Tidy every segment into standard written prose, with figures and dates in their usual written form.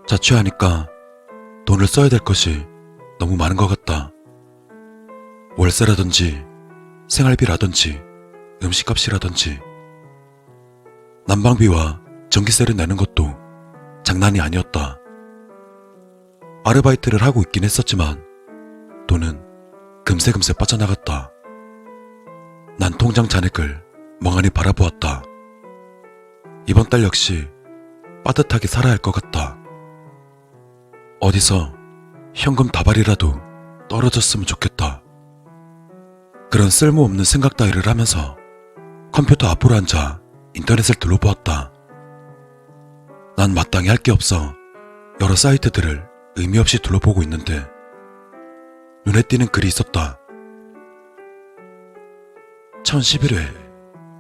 자취하니까 돈을 써야 될 것이 너무 많은 것 같다. 월세라든지 생활비라든지 음식값이라든지 난방비와 전기세를 내는 것도 장난이 아니었다. 아르바이트를 하고 있긴 했었지만 돈은 금세금세 빠져나갔다. 난 통장 잔액을 멍하니 바라보았다. 이번 달 역시 빠듯하게 살아야 할 것 같다. 어디서 현금 다발이라도 떨어졌으면 좋겠다. 그런 쓸모없는 생각 따위를 하면서 컴퓨터 앞으로 앉아 인터넷을 둘러보았다. 난 마땅히 할 게 없어 여러 사이트들을 의미 없이 둘러보고 있는데 눈에 띄는 글이 있었다. 1011회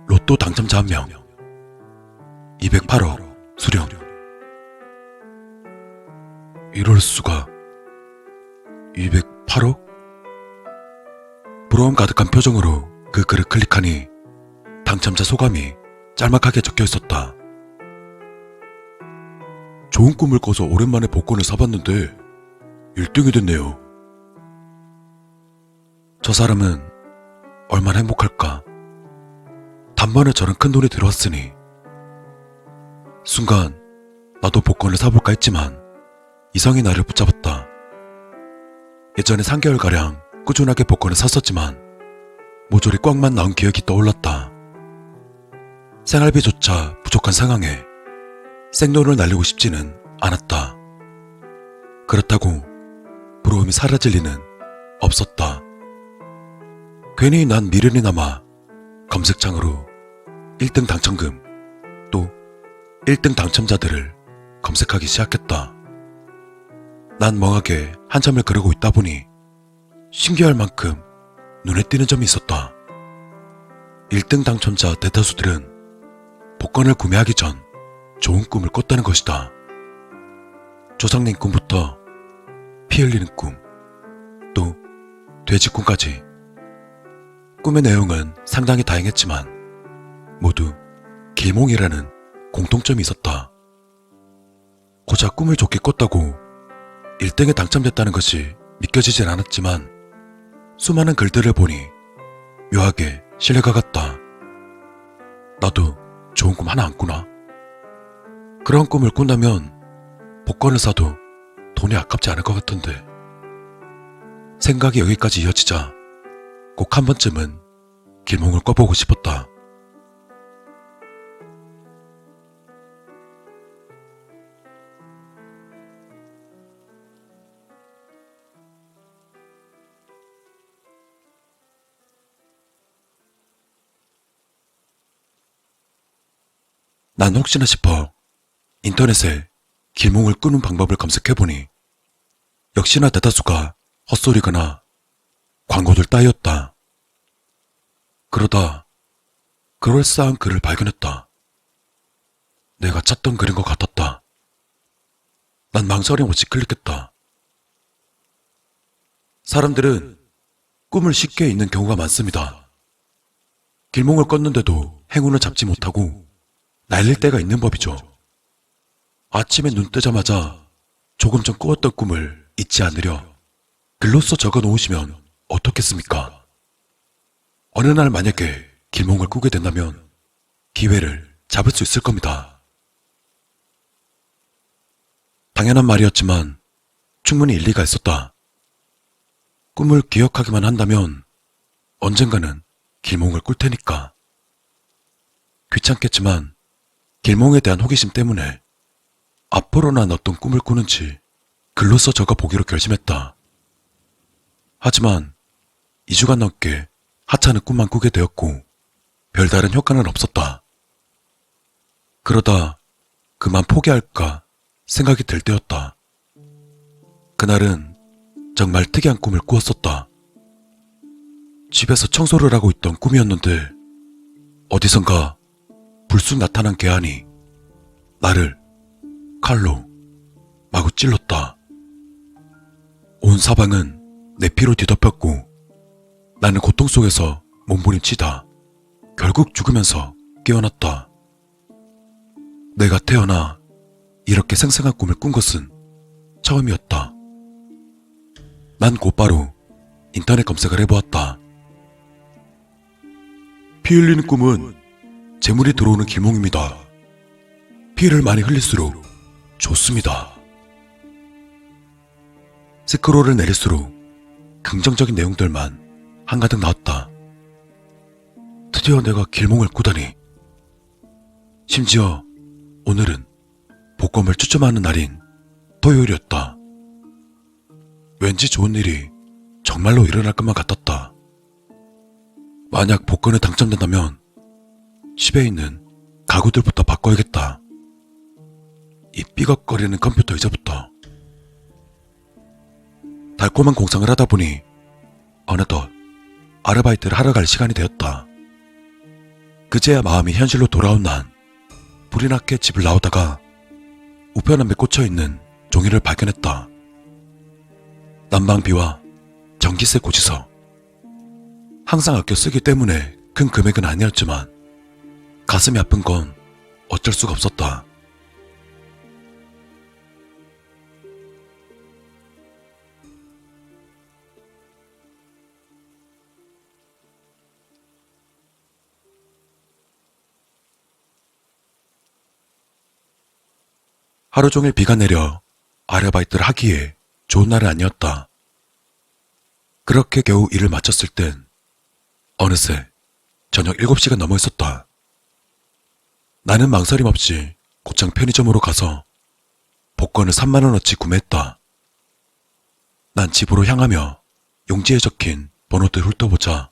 로또 당첨자 1명 208억 수령. 이럴 수가. 208억? 부러움 가득한 표정으로 그 글을 클릭하니 당첨자 소감이 짤막하게 적혀 있었다. 좋은 꿈을 꿔서 오랜만에 복권을 사봤는데 1등이 됐네요. 저 사람은 얼마나 행복할까. 단번에 저런 큰 돈이 들어왔으니. 순간 나도 복권을 사볼까 했지만 이성이 나를 붙잡았다. 예전에 3개월가량 꾸준하게 복권을 샀었지만 모조리 꽝만 나온 기억이 떠올랐다. 생활비조차 부족한 상황에 생돈을 날리고 싶지는 않았다. 그렇다고 부러움이 사라질 리는 없었다. 괜히 난 미련이 남아 검색창으로 1등 당첨금 또 1등 당첨자들을 검색하기 시작했다. 난 멍하게 한참을 그러고 있다 보니 신기할 만큼 눈에 띄는 점이 있었다. 1등 당첨자 대다수들은 복권을 구매하기 전 좋은 꿈을 꿨다는 것이다. 조상님 꿈부터 피 흘리는 꿈, 또 돼지 꿈까지. 꿈의 내용은 상당히 다양했지만 모두 길몽이라는 공통점이 있었다. 고작 꿈을 좋게 꿨다고 1등에 당첨됐다는 것이 믿겨지진 않았지만 수많은 글들을 보니 묘하게 신뢰가 갔다. 나도 좋은 꿈 하나 안 꾸나? 그런 꿈을 꾼다면 복권을 사도 돈이 아깝지 않을 것 같은데. 생각이 여기까지 이어지자 꼭 한 번쯤은 길몽을 꿔보고 싶었다. 난 혹시나 싶어 인터넷에 길몽을 끄는 방법을 검색해보니 역시나 대다수가 헛소리거나 광고들 따위였다. 그러다 그럴싸한 글을 발견했다. 내가 찾던 글인 것 같았다. 난 망설임 없이 클릭했다. 사람들은 꿈을 쉽게 잊는 경우가 많습니다. 길몽을 껐는데도 행운을 잡지 못하고 날릴 때가 있는 법이죠. 아침에 눈 뜨자마자 조금 전 꾸었던 꿈을 잊지 않으려 글로써 적어 놓으시면 어떻겠습니까? 어느 날 만약에 길몽을 꾸게 된다면 기회를 잡을 수 있을 겁니다. 당연한 말이었지만 충분히 일리가 있었다. 꿈을 기억하기만 한다면 언젠가는 길몽을 꿀 테니까. 귀찮겠지만 길몽에 대한 호기심 때문에 앞으로 난 어떤 꿈을 꾸는지 글로써 적어 보기로 결심했다. 하지만 2주간 넘게 하찮은 꿈만 꾸게 되었고 별다른 효과는 없었다. 그러다 그만 포기할까 생각이 들 때였다. 그날은 정말 특이한 꿈을 꾸었었다. 집에서 청소를 하고 있던 꿈이었는데 어디선가 불쑥 나타난 개안이 나를 칼로 마구 찔렀다. 온 사방은 내 피로 뒤덮였고 나는 고통 속에서 몸부림치다 결국 죽으면서 깨어났다. 내가 태어나 이렇게 생생한 꿈을 꾼 것은 처음이었다. 난 곧바로 인터넷 검색을 해보았다. 피 흘리는 꿈은 재물이 들어오는 길몽입니다. 피를 많이 흘릴수록 좋습니다. 스크롤을 내릴수록 긍정적인 내용들만 한가득 나왔다. 드디어 내가 길몽을 꾸다니. 심지어 오늘은 복권을 추첨하는 날인 토요일이었다. 왠지 좋은 일이 정말로 일어날 것만 같았다. 만약 복권에 당첨된다면 집에 있는 가구들부터 바꿔야겠다. 이 삐걱거리는 컴퓨터 의자부터. 달콤한 공상을 하다 보니 어느덧 아르바이트를 하러 갈 시간이 되었다. 그제야 마음이 현실로 돌아온 난 불이 나게 집을 나오다가 우편함에 꽂혀있는 종이를 발견했다. 난방비와 전기세 고지서. 항상 아껴 쓰기 때문에 큰 금액은 아니었지만 가슴이 아픈 건 어쩔 수가 없었다. 하루 종일 비가 내려 아르바이트를 하기에 좋은 날은 아니었다. 그렇게 겨우 일을 마쳤을 땐 어느새 저녁 7시가 넘어 있었다. 나는 망설임 없이 곧장 편의점으로 가서 복권을 3만원어치 구매했다. 난 집으로 향하며 용지에 적힌 번호들 훑어보자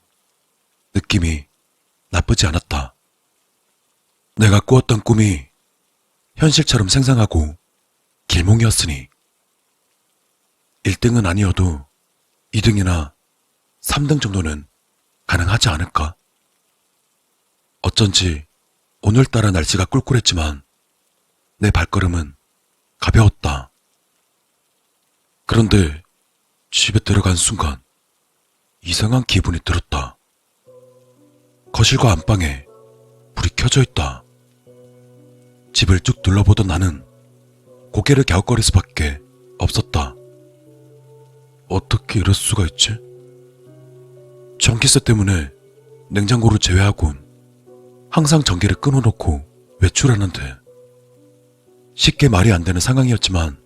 느낌이 나쁘지 않았다. 내가 꾸었던 꿈이 현실처럼 생생하고 길몽이었으니 1등은 아니어도 2등이나 3등 정도는 가능하지 않을까? 어쩐지 오늘따라 날씨가 꿀꿀했지만 내 발걸음은 가벼웠다. 그런데 집에 들어간 순간 이상한 기분이 들었다. 거실과 안방에 불이 켜져 있다. 집을 쭉 둘러보던 나는 고개를 갸웃거릴 수밖에 없었다. 어떻게 이럴 수가 있지? 전기세 때문에 냉장고를 제외하곤 항상 전기를 끊어놓고 외출하는데 쉽게 말이 안 되는 상황이었지만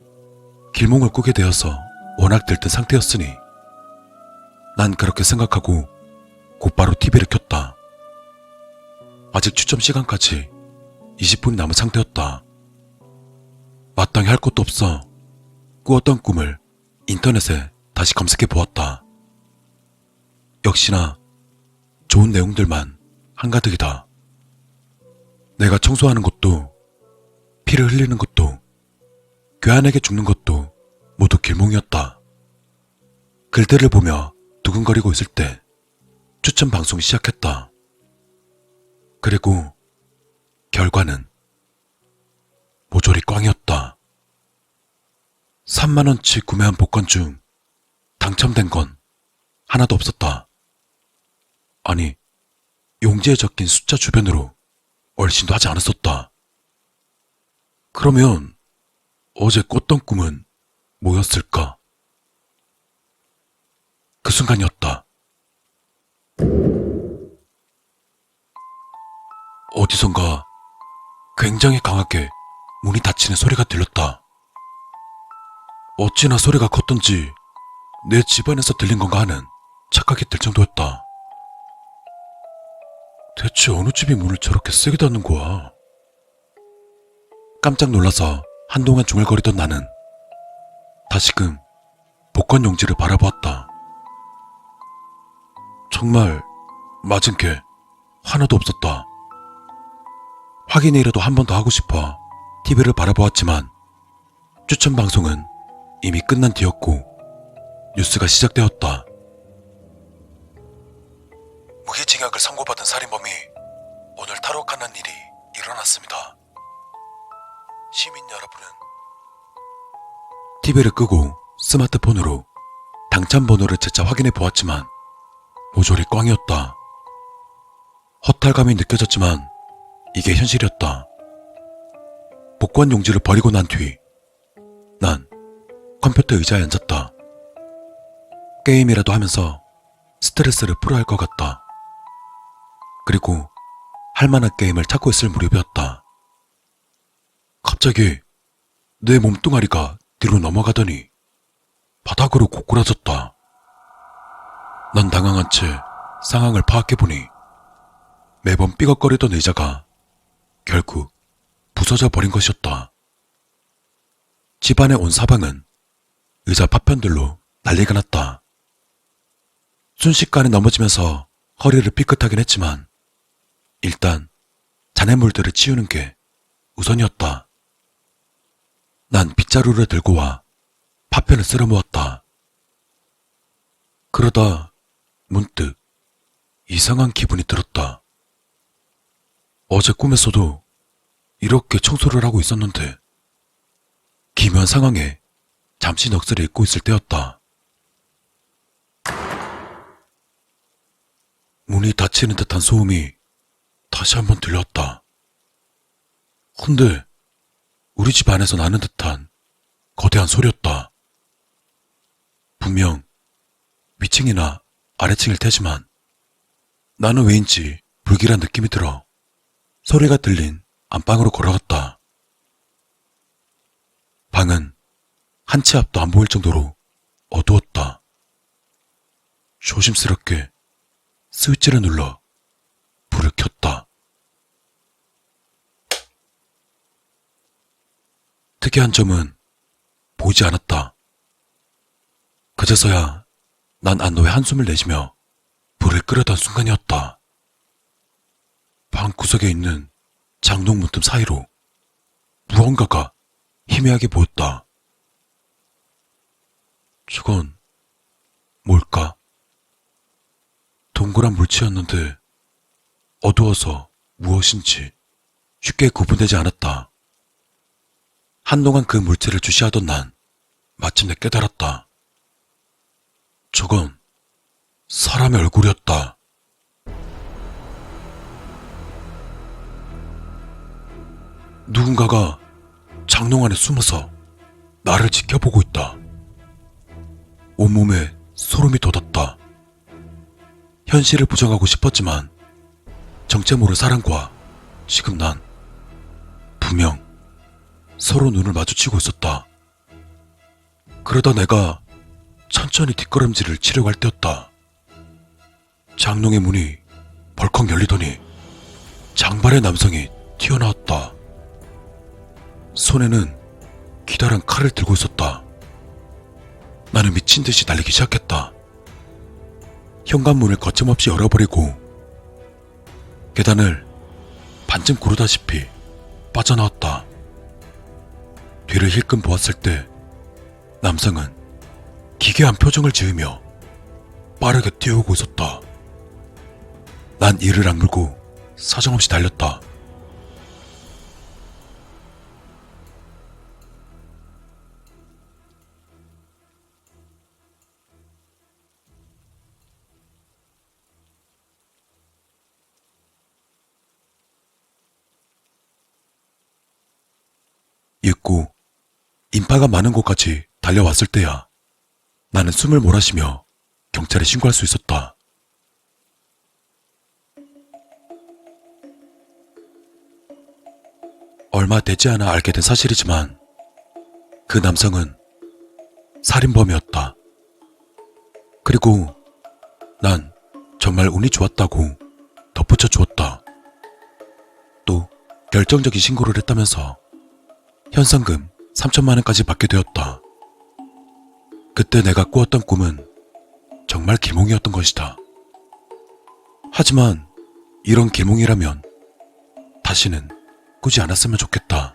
길몽을 꾸게 되어서 워낙 들뜬 상태였으니 난 그렇게 생각하고 곧바로 TV를 켰다. 아직 추첨 시간까지 20분이 남은 상태였다. 마땅히 할 것도 없어 꾸었던 꿈을 인터넷에 다시 검색해 보았다. 역시나 좋은 내용들만 한가득이다. 내가 청소하는 것도, 피를 흘리는 것도, 괴한에게 죽는 것도 모두 길몽이었다. 글들을 보며 두근거리고 있을 때 추천 방송이 시작했다. 그리고 결과는 모조리 꽝이었다. 3만원치 구매한 복권 중 당첨된 건 하나도 없었다. 아니, 용지에 적힌 숫자 주변으로 얼씬도 하지 않았었다. 그러면 어제 꿨던 꿈은 뭐였을까? 그 순간이었다. 어디선가 굉장히 강하게 문이 닫히는 소리가 들렸다. 어찌나 소리가 컸던지 내 집안에서 들린 건가 하는 착각이 들 정도였다. 대체 어느 집이 문을 저렇게 세게 닫는 거야? 깜짝 놀라서 한동안 중얼거리던 나는 다시금 복권 용지를 바라보았다. 정말 맞은 게 하나도 없었다. 확인이라도 한 번 더 하고 싶어 TV를 바라보았지만 추천 방송은 이미 끝난 뒤였고 뉴스가 시작되었다. 무기징역을 선고받은 살인범이 오늘 탈옥하는 일이 일어났습니다. 시민 여러분은 TV를 끄고 스마트폰으로 당첨 번호를 재차 확인해 보았지만 모조리 꽝이었다. 허탈감이 느껴졌지만 이게 현실이었다. 복권 용지를 버리고 난 뒤 난 컴퓨터 의자에 앉았다. 게임이라도 하면서 스트레스를 풀어야 할 것 같다. 그리고 할 만한 게임을 찾고 있을 무렵이었다. 갑자기 내 몸뚱아리가 뒤로 넘어가더니 바닥으로 고꾸라졌다. 난 당황한 채 상황을 파악해보니 매번 삐걱거리던 의자가 결국 부서져 버린 것이었다. 집안에 온 사방은 의자 파편들로 난리가 났다. 순식간에 넘어지면서 허리를 삐끗하긴 했지만 일단 잔해물들을 치우는 게 우선이었다. 난 빗자루를 들고 와 파편을 쓸어 모았다. 그러다 문득 이상한 기분이 들었다. 어제 꿈에서도 이렇게 청소를 하고 있었는데 기묘한 상황에 잠시 넋을 잃고 있을 때였다. 문이 닫히는 듯한 소음이 다시 한번 들렸다. 근데 우리 집 안에서 나는 듯한 거대한 소리였다. 분명 위층이나 아래층일 테지만 나는 왜인지 불길한 느낌이 들어 소리가 들린 안방으로 걸어갔다. 방은 한 치 앞도 안 보일 정도로 어두웠다. 조심스럽게 스위치를 눌러 불을 켰다. 특이한 점은 보이지 않았다. 그제서야 난 안도의 한숨을 내쉬며 불을 끄려던 순간이었다. 방 구석에 있는 장롱 문틈 사이로 무언가가 희미하게 보였다. 저건 뭘까? 동그란 물체였는데 어두워서 무엇인지 쉽게 구분되지 않았다. 한동안 그 물체를 주시하던 난 마침내 깨달았다. 저건 사람의 얼굴이었다. 누군가가 장롱 안에 숨어서 나를 지켜보고 있다. 온몸에 소름이 돋았다. 현실을 부정하고 싶었지만 정체 모를 사람과 지금 난 분명 서로 눈을 마주치고 있었다. 그러다 내가 천천히 뒷걸음질을 치려고 할 때였다. 장롱의 문이 벌컥 열리더니 장발의 남성이 튀어나왔다. 손에는 기다란 칼을 들고 있었다. 나는 미친 듯이 달리기 시작했다. 현관문을 거침없이 열어버리고 계단을 반쯤 구르다시피 빠져나왔다. 뒤를 힐끔 보았을 때 남성은 기괴한 표정을 지으며 빠르게 뛰어오고 있었다. 난 이를 악물고 사정없이 달렸다. 입구, 인파가 많은 곳까지 달려왔을 때야 나는 숨을 몰아쉬며 경찰에 신고할 수 있었다. 얼마 되지 않아 알게 된 사실이지만 그 남성은 살인범이었다. 그리고 난 정말 운이 좋았다고 덧붙여 주었다. 또 결정적인 신고를 했다면서 현상금 3천만 원까지 받게 되었다. 그때 내가 꾸었던 꿈은 정말 기몽이었던 것이다. 하지만 이런 기몽이라면 다시는 꾸지 않았으면 좋겠다.